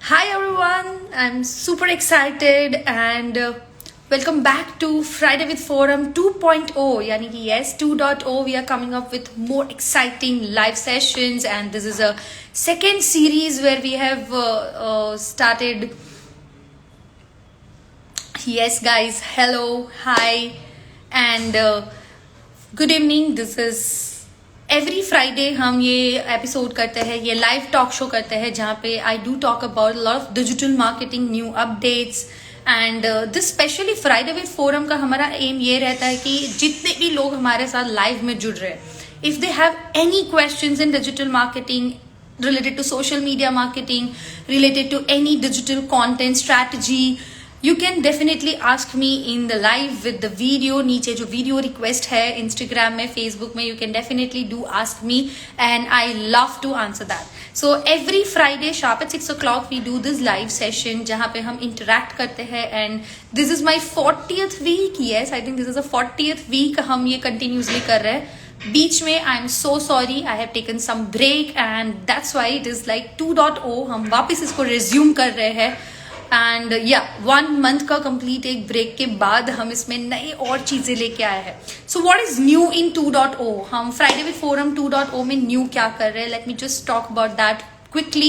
Hi everyone, I'm super excited and welcome back to Friday with Forum 2.0. Yani ki yes, 2.0 we are coming up with more exciting live sessions, and this is a second series where we have started. Yes guys, hello, hi and good evening. This is every Friday हम ये episode करते हैं, ये live talk show करते हैं जहाँ पे I do talk about lot of digital marketing, new updates and this specially Friday with forum का हमारा एम ये रहता है कि जितने भी लोग हमारे साथ लाइव में जुड़ रहे हैं, if they have any questions in digital marketing related to social media marketing, related to any digital content strategy, you can definitely ask me in the live with the video. नीचे जो video request है Instagram में, Facebook में, you can definitely do ask me and I love to answer that. So every Friday sharp at 6 o'clock we do this live session जहाँ पे हम interact करते हैं and this is my 40th week. Yes, I think this is the 40th week हम ये continuously कर रहे हैं. बीच में I am so sorry, I have taken some break and that's why it is like 2.0 हम वापस इसको रिज्यूम कर रहे हैं. एंड या 1 मंथ का कंप्लीट एक ब्रेक के बाद हम इसमें नई और चीजें लेके आए हैं. So what is new in 2.0? हम फ्राइडे विद फोरम 2.0 में न्यू क्या कर रहे हैं, let me just talk about that quickly.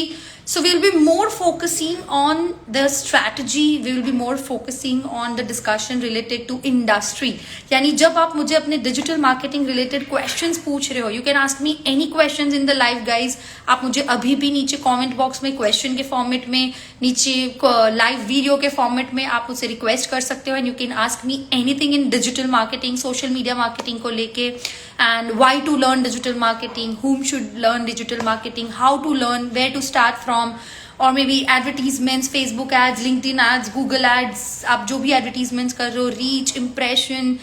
So we'll be more focusing on the strategy, we will be more focusing on the discussion related to industry. यानी जब आप मुझे अपने digital marketing related questions पूछ रहे हो, you can ask me any questions in the live guys. आप मुझे अभी भी नीचे comment box में question के format में, नीचे live video के format में आप मुझसे request कर सकते हो and you can ask me anything in digital marketing, social media marketing को लेके, and why to learn digital marketing, whom should learn digital marketing, how to learn, where to start from, or maybe advertisements, Facebook ads, LinkedIn ads, Google ads, आप जो भी advertisements कर रहे हो, reach, impression,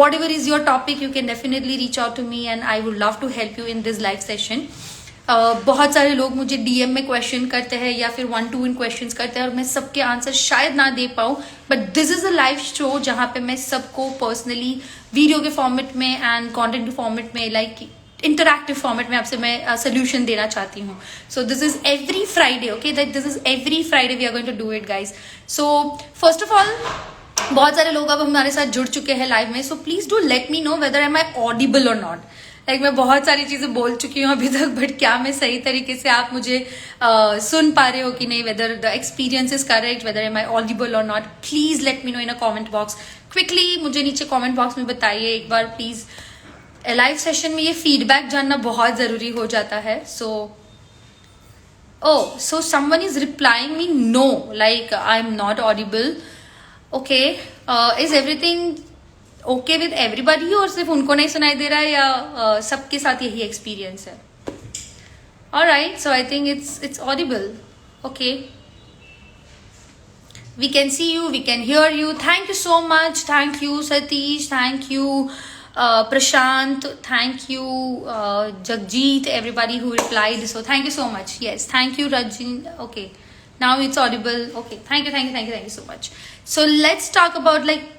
whatever is your topic, you can definitely reach out to me and I would love to help you in this live session. बहुत सारे लोग मुझे DM में क्वेश्चन करते हैं या फिर 1-to-1 क्वेश्चंस करते हैं और मैं सबके आंसर शायद ना दे पाऊँ, but this is a live show जहाँ पे मैं सबको पर्सनली वीडियो के फॉर्मेट में एंड कंटेंट के फॉर्मेट में, लाइक इंटरैक्टिव फॉर्मेट में आपसे मैं सोल्यूशन देना चाहती हूँ. So this is every Friday, okay, that this is every Friday we are going to do it guys. So first of all, बहुत सारे लोग अब हमारे साथ जुड़ चुके हैं लाइव में, so please do let me know whether am I audible और नॉट. लाइक मैं बहुत सारी चीजें बोल चुकी हूँ अभी तक, बट क्या मैं सही तरीके से आप मुझे सुन पा रहे हो कि नहीं, whether the experience is correct, whether am I audible और not. Please let me know in a comment box. Quickly मुझे नीचे कमेंट बॉक्स में बताइए एक बार प्लीज. लाइव सेशन में ये फीडबैक जानना बहुत जरूरी हो जाता है. So someone is replying me know, like I am not Audible. Okay, is everything okay with everybody, और सिर्फ उनको नहीं सुनाई दे रहा है या सबके साथ यही एक्सपीरियंस है? Alright, so I think it's Audible. Okay, we can see you, we can hear you. Thank you so much. Thank you Satish, thank you Prashant, thank you Jagjit, everybody who replied. So thank you so much. Yes, thank you Rajin. Okay, now it's audible. Okay, thank you so much. So let's talk about like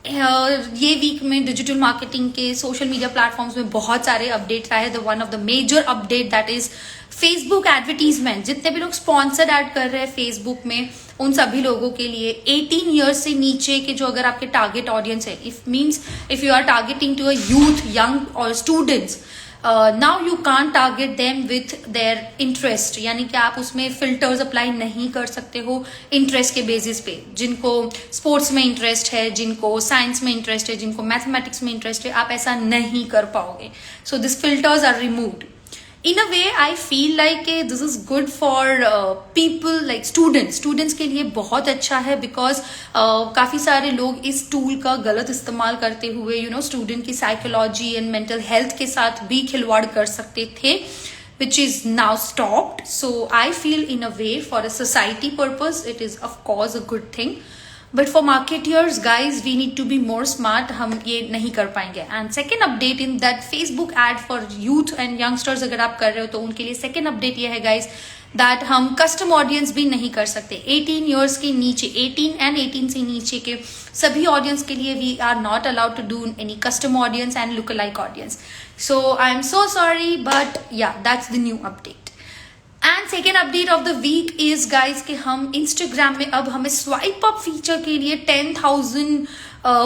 ये week में digital marketing के social media platforms में बहुत सारे updates आए हैं. The one of the major update that is Facebook advertisement. जितने भी लोग स्पॉन्सर्ड ऐड कर रहे हैं फेसबुक में, उन सभी लोगों के लिए 18 ईयर्स से नीचे के जो अगर आपके टारगेट ऑडियंस है, if you are targeting to a youth, young और students, now you can't target them with their interest. यानी कि आप उसमें फिल्टर्स अप्लाई नहीं कर सकते हो इंटरेस्ट के बेसिस पे. जिनको स्पोर्ट्स में इंटरेस्ट है, जिनको साइंस में इंटरेस्ट है, जिनको मैथमेटिक्स में इंटरेस्ट है, आप ऐसा नहीं कर पाओगे. So this filters are removed. In a way, I feel like this is good for people like students के लिए बहुत अच्छा है, because काफ़ी सारे लोग इस टूल का गलत इस्तेमाल करते हुए स्टूडेंट की साइकोलॉजी एंड मेंटल हेल्थ के साथ भी खिलवाड़ कर सकते थे, which is now stopped. So I feel in a way for a society purpose it is of course a good thing. But for marketeers guys, we need to be more smart. हम ये नहीं कर पाएंगे. And second update in that Facebook ad for youth and youngsters अगर आप कर रहे हो तो उनके लिए second update ये है guys, that हम custom audience भी नहीं कर सकते. 18 years के नीचे, 18 and 18 से नीचे के सभी audience के लिए we are not allowed to do any custom audience and lookalike audience. So I am so sorry, but yeah, that's the new update. And second update of the week is guys कि हम Instagram में अब हमें swipe up feature के लिए 10,000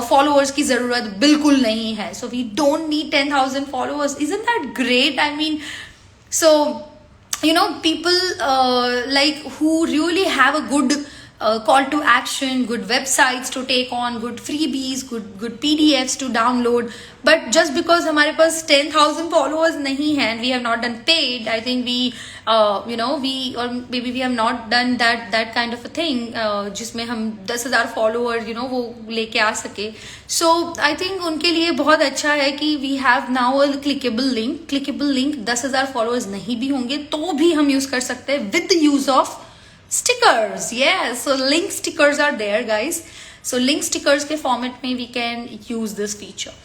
followers की जरूरत बिल्कुल नहीं है. So we don't need 10,000 followers. Isn't that great? I mean, so people like who really have a good call to action, good websites to take on, good freebies, good PDFs to download, but just because हमारे पास 10,000 followers नहीं है and we have not done paid, I think we or maybe we have not done that kind of a thing जिसमें हम 10,000 follower वो लेके आ सके. So I think उनके लिए बहुत अच्छा है कि we have now a clickable link. 10,000 followers नहीं भी होंगे तो भी हम यूज कर सकते हैं with the use of stickers. Yes, so link stickers are there, guys. So link stickers के format में we can use this feature.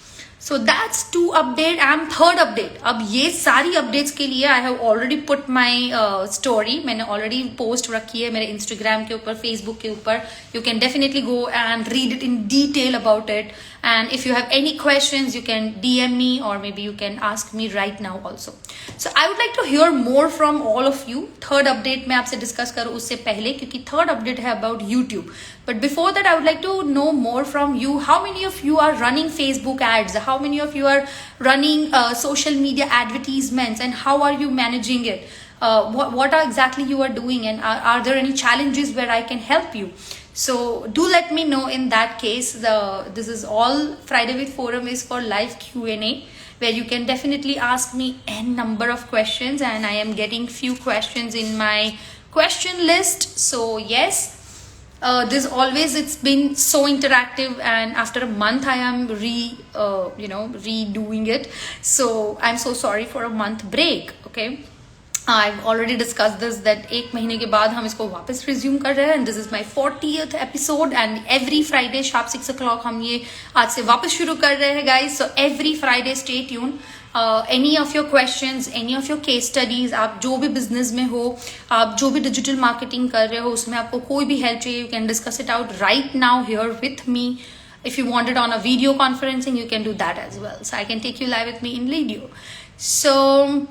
So that's 2 update and 3rd update. अब ये सारी updates के लिए I have already put my story. मैंने already post रखी है मेरे Instagram के ऊपर, Facebook के ऊपर. You can definitely go and read it in detail about it. And if you have any questions, you can DM me or maybe you can ask me right now also. So I would like to hear more from all of you. 3rd update मैं आपसे discuss करूँ उससे पहले, क्योंकि 3rd update है about YouTube. But before that, I would like to know more from you. How many of you are running Facebook ads? How many of you are running social media advertisements, and how are you managing it? What are exactly you are doing, and are there any challenges where I can help you? So do let me know in that case. This is all Friday with Forum is for live Q&A, where you can definitely ask me n number of questions, and I am getting few questions in my question list. So yes, it's been so interactive, and after a month I am redoing it. So I'm so sorry for a month break. Okay, I've already discussed this that 1 महीने के बाद हम इसको वापस resume कर रहे हैं, and this is my 40th episode, and every Friday sharp 6 o'clock हम ये आज से वापस शुरू कर रहे हैं guys. So every Friday stay tuned. Any of your questions, any of your case studies, आप जो भी बिजनेस में हो, आप जो भी डिजिटल मार्केटिंग कर रहे हो, उसमें आपको कोई भी हेल्प चाहिए, you can discuss it out right now here with me. If you want it on a video conferencing, you can do that as well. So I can take you live with me in video. So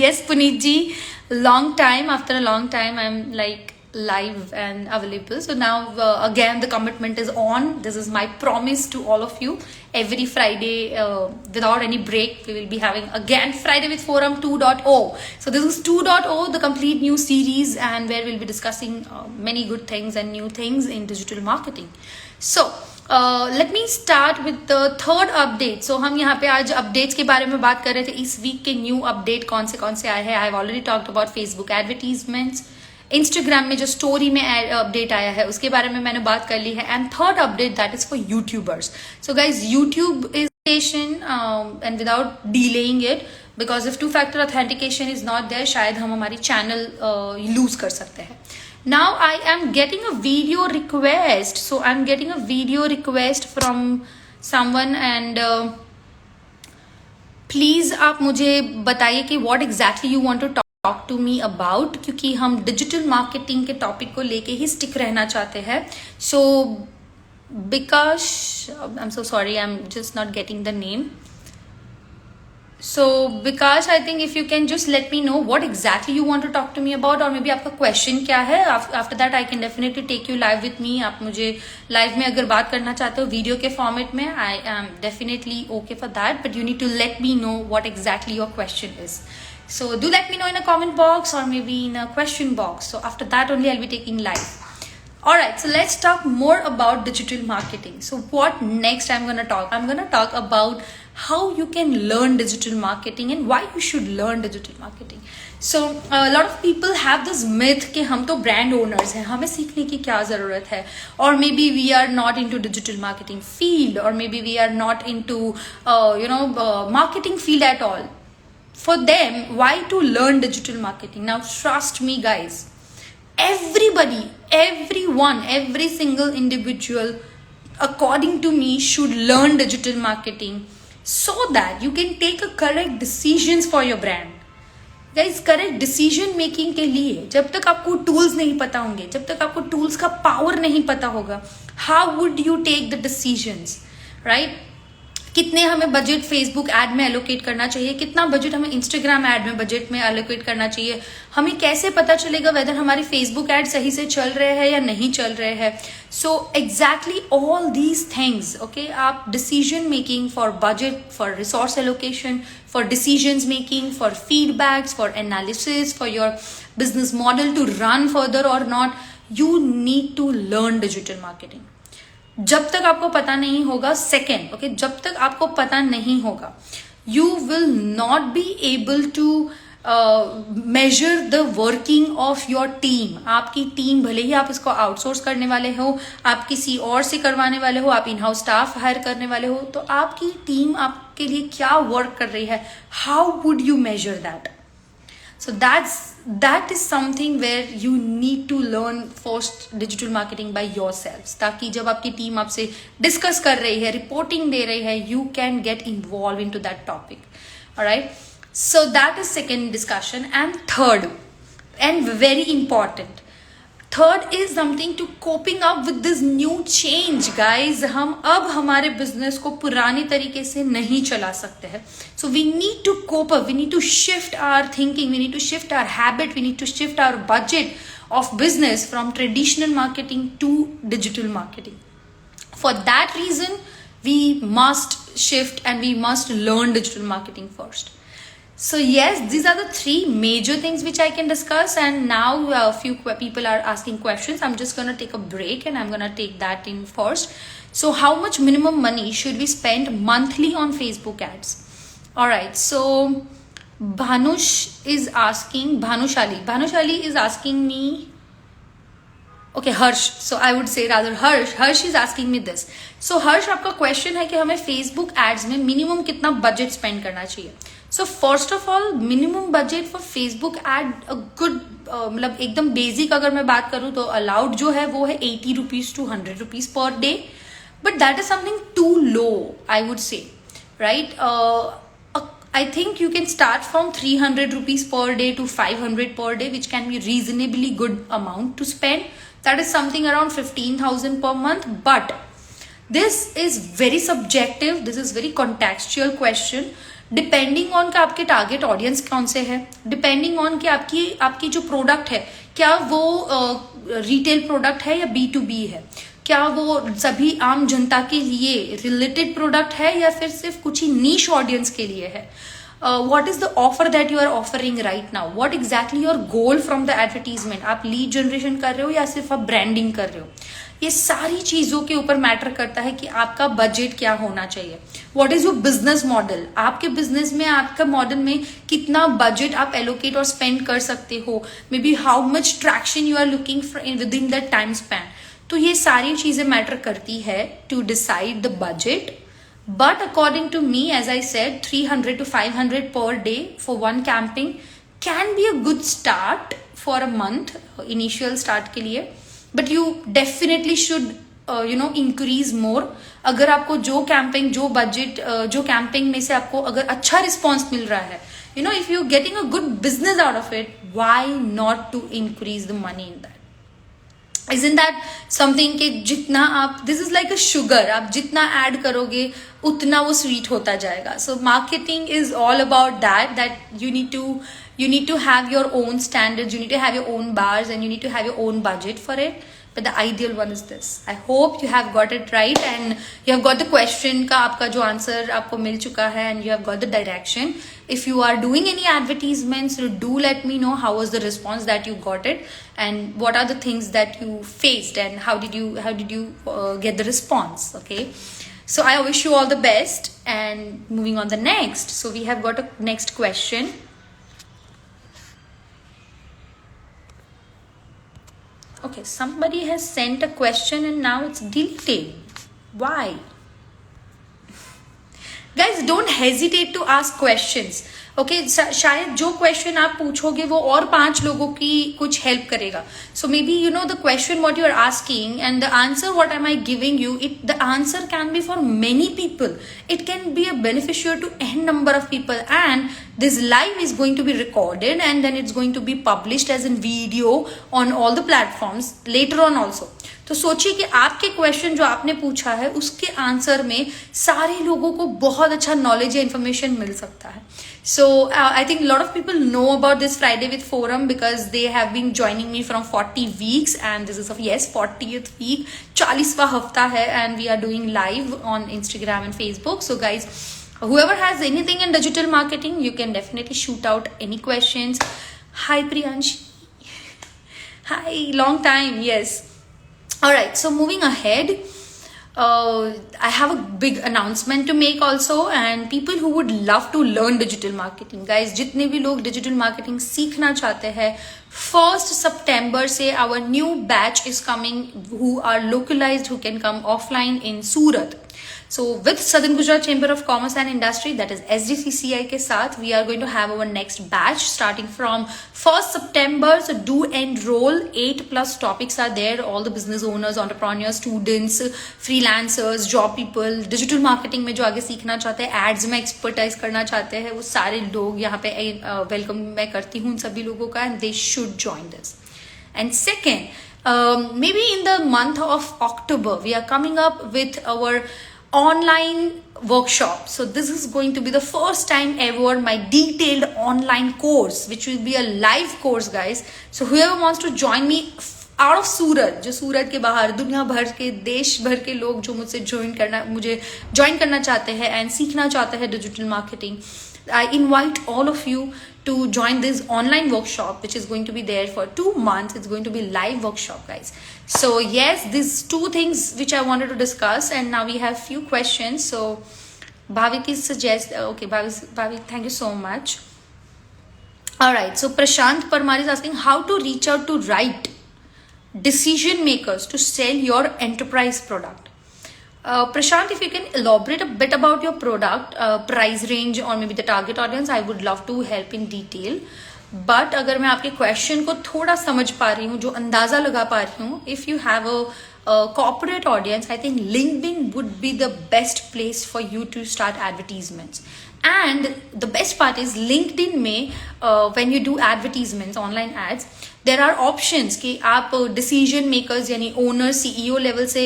yes, Puneet ji, after a long time I'm like live and available. So now again the commitment is on. This is my promise to all of you. Every Friday without any break we will be having again Friday with Forum 2.0. So this is 2.0, the complete new series, and where we'll be discussing many good things and new things in digital marketing. So let me start with the 3rd update. So हम यहाँ पे आज updates के बारे में बात कर रहे थे. इस week के new update कौन से आए हैं. I have already talked about Facebook advertisements. Instagram में जो story में update आया है उसके बारे में मैंने बात कर ली है. And 3rd update, that is for YouTubers. So guys, YouTube is and without delaying it, because if 2-factor authentication is not there, शायद हम हमारी channel lose कर सकते हैं. Now I am getting a video request. So I'm getting a video request from someone, and please आप मुझे बताइए कि what exactly you want to talk to me about, क्योंकि हम डिजिटल मार्केटिंग के टॉपिक को लेके ही स्टिक रहना चाहते हैं. So because I'm so sorry, I'm just not getting the name. So Bikash, I think if you can just let me know what exactly you want to talk to me about, or maybe आपका question क्या है. After that I can definitely take you live with me. आप मुझे live में अगर बात करना चाहते हो वीडियो के फॉर्मेट में, I am definitely okay for that, but you need to let me know what exactly your question is. So do let me know in a comment box or maybe in a question box. So after that only I'll be taking live. Alright, so let's talk more about digital marketing. So what next I'm going to talk? I'm going to talk about how you can learn digital marketing and why you should learn digital marketing. So a lot of people have this myth कि हम तो brand owners हैं, हमें सीखने की क्या ज़रूरत है, or maybe we are not into digital marketing field, or maybe we are not into marketing field at all. For them, why to learn digital marketing? Now trust me guys, everybody, everyone, every single individual according to me should learn digital marketing so that you can take a correct decisions for your brand. Guys, correct decision making के लिए जब तक आपको tools नहीं पता होंगे, जब तक आपको tools का power नहीं पता होगा, how would you take the decisions, right? कितने हमें बजट फेसबुक एड में एलोकेट करना चाहिए, कितना बजट हमें इंस्टाग्राम एड में बजट में एलोकेट करना चाहिए, हमें कैसे पता चलेगा वेदर हमारी फेसबुक एड सही से चल रहे हैं या नहीं चल रहे हैं. So exactly all these things, okay, आप decision making for budget, for resource allocation, for decision making, for feedbacks, for analysis, for your business model to run further और not, you need to learn digital marketing. जब तक आपको पता नहीं होगा, second, okay, जब तक आपको पता नहीं होगा, you will not be able to measure the working of your team. आपकी टीम, भले ही आप इसको आउटसोर्स करने वाले हो, आप किसी और से करवाने वाले हो, आप इन हाउस स्टाफ हायर करने वाले हो, तो आपकी टीम आपके लिए क्या वर्क कर रही है, how would you measure that? So that is something where you need to learn first digital marketing by yourselves, ताकि जब आपकी टीम आपसे डिस्कस कर रही है, रिपोर्टिंग दे रही है, you can get involved into that topic. Alright, so that is second discussion. And third, and very important, third is something to coping up with this new change. Guys, हम अब हमारे business को पुराने तरीके से नहीं चला सकते हैं. So we need to cope up, we need to shift our thinking, we need to shift our habit, we need to shift our budget of business from traditional marketing to digital marketing. For that reason, we must shift and we must learn digital marketing first. So yes, these are the three major things which I can discuss, and now a few people are asking questions. I'm just gonna take a break and I'm gonna take that in first. So how much minimum money should we spend monthly on Facebook ads? Alright, so Bhanushali is asking me, okay, Harsh, so I would say rather Harsh is asking me this. So Harsh, आपका question है कि हमें Facebook ads में minimum कितना budget spend करना चाहिए. So first of all, minimum budget for Facebook ad, a good मतलब एकदम बेसिक अगर मैं बात करूँ तो अलाउड जो है वो है 80 rupees to 100 rupees per day, but that is something too low, I would say, right? I think you can start from 300 rupees per day to 500 per day, which can be reasonably good amount to spend. That is something around 15,000 per month, but this is very subjective, this is very contextual question, depending on कि आपके target audience कौन से है, depending on कि आपकी जो product है क्या वो रिटेल प्रोडक्ट है या B2B है, क्या वो सभी आम जनता के लिए रिलेटेड प्रोडक्ट है या फिर सिर्फ कुछ ही नीश ऑडियंस के लिए है. What is the offer that you are offering right now? What exactly your goal from the advertisement? आप लीड जनरेशन कर रहे हो या सिर्फ आप ब्रांडिंग कर रहे हो? ये सारी चीजों के ऊपर मैटर करता है कि आपका बजट क्या होना चाहिए. What is your business model? आपके बिजनेस में आपका मॉडल में कितना बजट आप एलोकेट और स्पेंड कर सकते हो, maybe how much traction you are looking within that time span. तो ये सारी चीजें मैटर करती है to decide the budget. But according to me, as I said, 300 to 500 per day for one camping can be a good start for a month, initial start के लिए. But you definitely should, increase more. अगर आपको जो camping, जो budget, जो camping में से आपको अगर अच्छा response मिल रहा है, if you're getting a good business out of it, why not to increase the money in that? Isn't that something कि जितना आप, this is like a sugar, आप जितना ऐड करोगे उतना वो स्वीट होता जाएगा. So marketing is all about that you need to have your own standards, you need to have your own bars, and you need to have your own budget for it. But the ideal one is this. I hope you have got it right and you have got the question का आपका जो answer आपको मिल चुका है, and you have got the direction. If you are doing any advertisements, do let me know how was the response that you got it, and what are the things that you faced, and how did you get the response. Okay, so I wish you all the best, and moving on the next. So we have got a next question. Okay, somebody has sent a question and now it's deleted. Why? Guys, don't hesitate to ask questions. Okay शायद जो question आप पूछोगे वो और 5 लोगों की कुछ help करेगा. So maybe the question what you are asking and the answer what am I giving you, the answer can be for many people. It can be a beneficial to n number of people, and this live is going to be recorded and then it's going to be published as a video on all the platforms later on also. तो सोचिए कि आपके question जो आपने पूछा है उसके answer में सारे लोगों को बहुत अच्छा नॉलेज या इन्फॉर्मेशन मिल सकता है. So I think a lot of people know about this Friday with Forum because they have been joining me from 40 weeks and this is of 40th week, 40वां हफ्ता है and we are doing live on Instagram and Facebook. So guys, whoever has anything in digital marketing, you can definitely shoot out any questions. Hi Priyanshi. Hi, long time. Yes. All right, so moving ahead, I have a big announcement to make also, and people who would love to learn digital marketing, guys, जितने भी लोग digital marketing सीखना चाहते हैं, 1st September से our new batch is coming who are localized, who can come offline in Surat. So with Southern Gujarat Chamber of Commerce and Industry, that is SGCCI के साथ, we are going to have our next batch starting from 1st September. So do enroll. 8+ topics are there. All the business owners, entrepreneurs, students, freelancers, job people, digital marketing में जो आगे सीखना चाहते हैं, ads में expertise करना चाहते हैं, वो सारे लोग यहाँ पे welcome मैं करती हूँ उन सभी लोगों का, and they should join this. And second, maybe in the month of October, we are coming up with our online workshop. So this is going to be the first time ever my detailed online course, which will be a live course, guys. So whoever wants to join me out of सूरत, जो सूरत के बाहर दुनिया भर के देश भर के लोग जो मुझे ज्वाइन करना चाहते हैं एंड सीखना चाहते हैं digital marketing, I invite all of you to join this online workshop which is going to be there for 2 months. It's going to be live workshop, guys. So yes, these 2 things which I wanted to discuss, and now we have few questions. So Bhavik is okay, Bhavik, thank you so much. All right, so Prashant Parmar is asking how to reach out to right decision makers to sell your enterprise product. Prashant, if you can elaborate a bit about your product, price range or maybe the target audience, I would love to help in detail. But अगर मैं आपके question को थोड़ा समझ पा रही हूँ, जो अंदाजा लगा पा रही हूँ, if you have a corporate audience, I think LinkedIn would be the best place for you to start advertisements. And the best part is LinkedIn में when you do advertisements, online ads, there are options कि आप decision makers यानी owner, CEO level से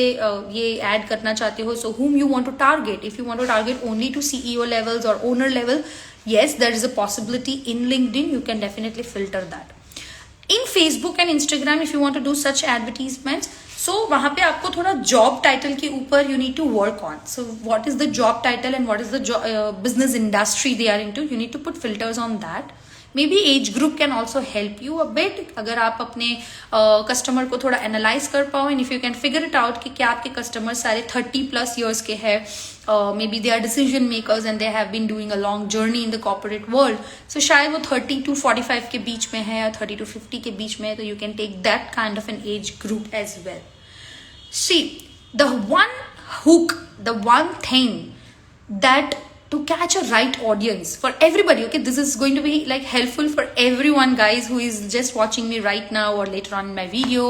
ये ad करना चाहते हो. So whom you want to target? If you want to target only to CEO levels or owner level, yes, there is a possibility in LinkedIn. You can definitely filter that. In Facebook and Instagram, if you want to do such advertisements, so वहाँ पे आपको थोड़ा job title के ऊपर you need to work on. So what is the job title and what is the business industry they are into? You need to put filters on that. Maybe age group can also help you a bit. अगर आप अपने customer को थोड़ा analyse कर पाओ, and if you can figure it out कि क्या आपके कस्टमर सारे 30+ years के हैं, maybe they are decision makers and they have been doing a long journey in the corporate world. So शायद वो 30 to 45 के बीच में है या 30 to 50 के बीच में है, तो you can take that kind of an age group as well. See, the one hook, the one thing that to catch a right audience for everybody, okay, this is going to be like helpful for everyone, guys, who is just watching me right now or later on in my video.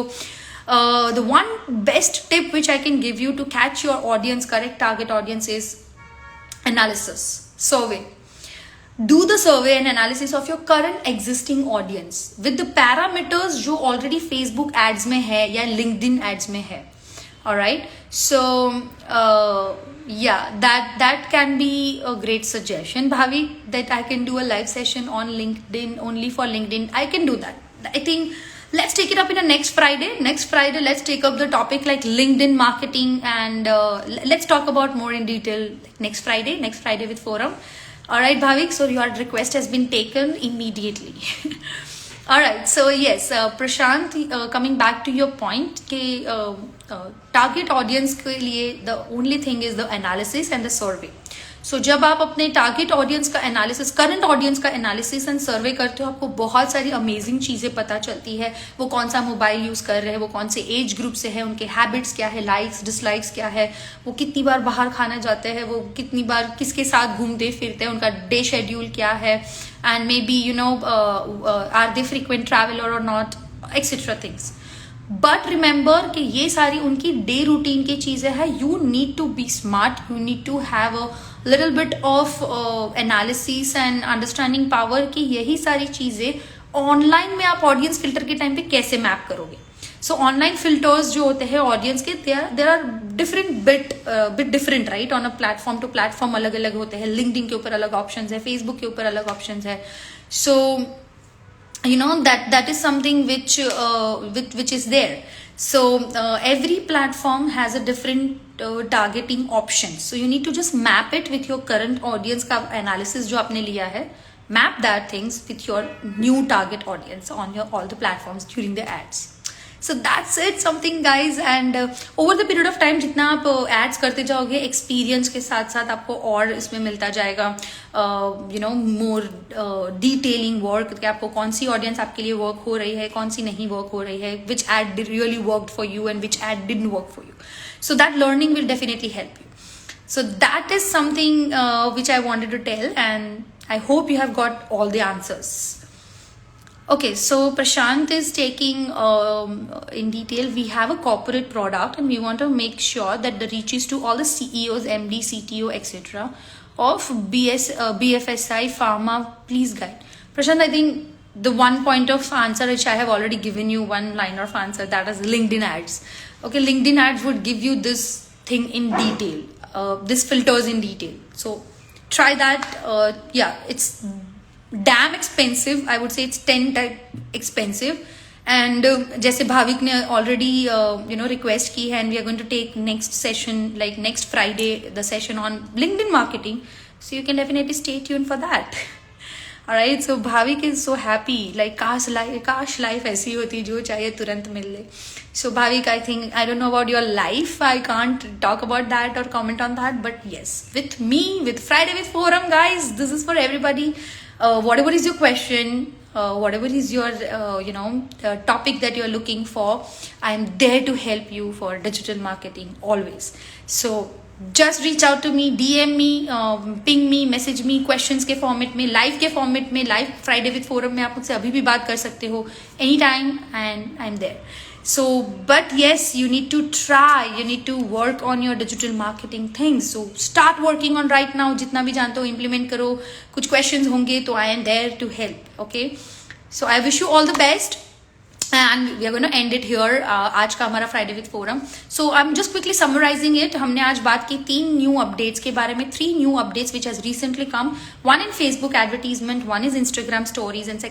The one best tip which I can give you to catch your audience, correct target audience, is analysis, survey. Do the survey and analysis of your current existing audience with the parameters जो already Facebook ads में है या LinkedIn ads में है. Alright, so yeah, that can be a great suggestion, Bhavi, that I can do a live session on LinkedIn, only for LinkedIn. I can do that. I think let's take it up in the next Friday. Next Friday, let's take up the topic like LinkedIn marketing, and let's talk about more in detail next Friday with Forum. Alright, Bhavik, so your request has been taken immediately. Alright, so yes, Prashant, coming back to your point कि target audience के लिए the only thing is the analysis and the survey. सो जब आप अपने target audience का analysis, current audience का analysis and सर्वे करते हो, आपको बहुत सारी अमेजिंग चीजें पता चलती है। वो कौन सा मोबाइल यूज कर रहे हैं, वो कौन से एज ग्रुप से है, उनके हैबिट्स क्या है, लाइक्स डिसलाइक्स क्या है, वो कितनी बार बाहर खाना जाते हैं, वो कितनी बार किसके साथ घूमते फिरते हैं, उनका डे शेड्यूल क्या है, and maybe you know are they frequent traveller और not, etcetera things. But remember कि ये सारी उनकी डे रूटीन की चीजें हैं। You need to be smart, you need to have a little bit of analysis and understanding power कि यही सारी चीजें ऑनलाइन में आप ऑडियंस फिल्टर के टाइम पे कैसे मैप करोगे। सो ऑनलाइन फिल्टर्स जो होते हैं ऑडियंस के, there are different bit different right, on a platform to platform अलग अलग होते हैं। लिंक्डइन के ऊपर अलग ऑप्शंस है, फेसबुक के ऊपर अलग ऑप्शंस है। सो you know that is something which is there. So every platform has a different targeting options, so you need to just map it with your current audience का analysis जो आपने लिया है, map that things with your new target audience on your all the platforms during the ads. So that's it something guys, and over the period of time जितना आप ads करते जाओगे, experience के साथ साथ आपको और इसमें मिलता जाएगा you know more detailing work, कि आपको कौन सी audience आपके लिए work हो रही है, कौन सी नहीं work हो रही है, which ad really worked for you and which ad didn't work for you. So that learning will definitely help you. So that is something which I wanted to tell, and I hope you have got all the answers. Okay, so Prashant is taking in detail. We have a corporate product and we want to make sure that the reaches to all the CEOs, MD, CTO, etc. of BFSI, Pharma. Please guide. Prashant, I think the one point of answer which I have already given you, one line of answer, that is LinkedIn ads. Okay, LinkedIn ads would give you this thing in detail, this filters in detail. So try that. Yeah, it's damn expensive. I would say it's 10 times expensive. And जैसे भाविक ने already you know request की है, and we are going to take next session like next Friday the session on LinkedIn marketing. So you can definitely stay tuned for that. Alright, so Bhavik is so happy, like काश life ऐसी होती जो चाहिए तुरंत मिल ले. So Bhavik, I think, I don't know about your life, I can't talk about that or comment on that, but yes, with me, with Friday with Forum guys, this is for everybody. Whatever is your question, whatever is your you know topic that you are looking for, I am there to help you for digital marketing always. So just reach out to me, DM me, ping me, message me, questions के format में, live के format में, live Friday with forum में आप मुझसे अभी भी बात कर सकते हो any time, and I am there. So, but yes, you need to try, you need to work on your digital marketing things. So start working on right now. जितना भी जानते हो implement करो. कुछ questions होंगे तो I am there to help. Okay. So I wish you all the best. And we are going to end it here. आज का हमारा Friday with Forum. So I'm just quickly summarizing it. हमने आज बात की 3 new updates के बारे में, 3 new updates which has recently come. One in Facebook advertisement, one is Instagram stories, and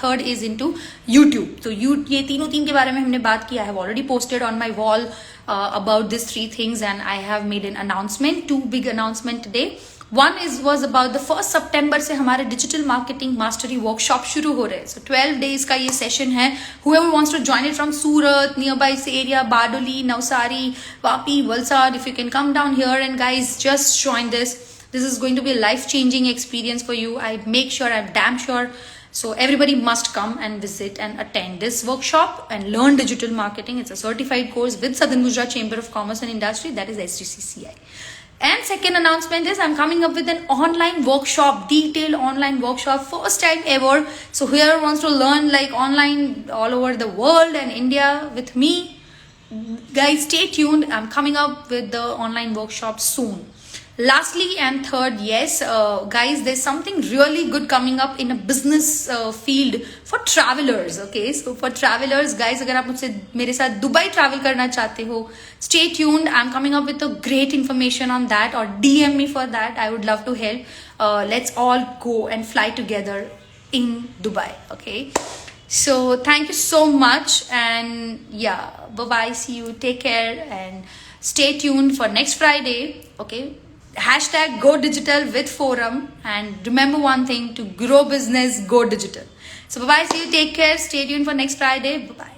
third is into YouTube. So ये तीन के बारे में हमने बात की. I have already posted on my wall about these 3 things, and I have made an announcement, 2 big announcement today. One was about the 1st September से हमारे डिजिटल मार्केटिंग मास्टरी वर्कशॉप शुरू हो रहे हैं. So 12 days का ये session है. Whoever wants to join it from Surat, nearby area, Badoli, Navsari, Vapi, Valsad, if you can come down here, and guys, just join this. This is going to be a life-changing experience for you. I'm damn sure. So everybody must come and visit and attend this workshop and learn digital marketing. It's a certified course with Southern Gujarat Chamber of Commerce and Industry, that is SGCCI. And second announcement is I'm coming up with an online workshop, detailed online workshop, first time ever. So whoever wants to learn like online all over the world and India with me, guys, stay tuned. I'm coming up with the online workshop soon. Lastly and third, yes, guys, there's something really good coming up in a business field for travelers. Okay, so for travelers, guys, अगर आप मुझसे मेरे साथ Dubai travel करना चाहते हो, stay tuned. I'm coming up with a great information on that, or DM me for that. I would love to help. Let's all go and fly together in Dubai. Okay. So thank you so much, and yeah, bye bye. See you. Take care and stay tuned for next Friday. Okay. Hashtag Go Digital with Forum, and remember one thing, to grow business, go digital. So bye bye, see you, take care, stay tuned for next Friday, bye bye.